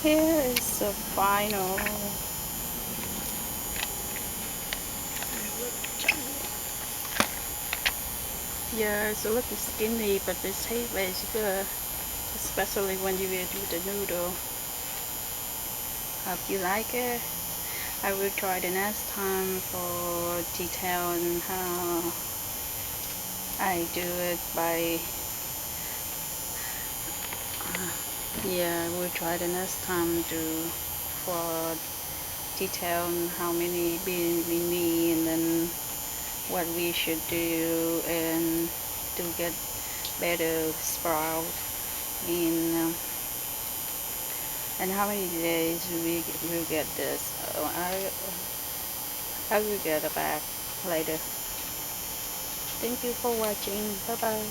Here is the final. Yeah, it's a little skinny, but it tastes very good, especially when you will do the noodle. Hope you like it. I will try the next time for detail on how I do it by. Yeah, we'll try the next time to for detail on how many beans we need and then what we should do and to get better sprout in and how many days we will get this. I will get it back later. Thank you for watching. Bye bye.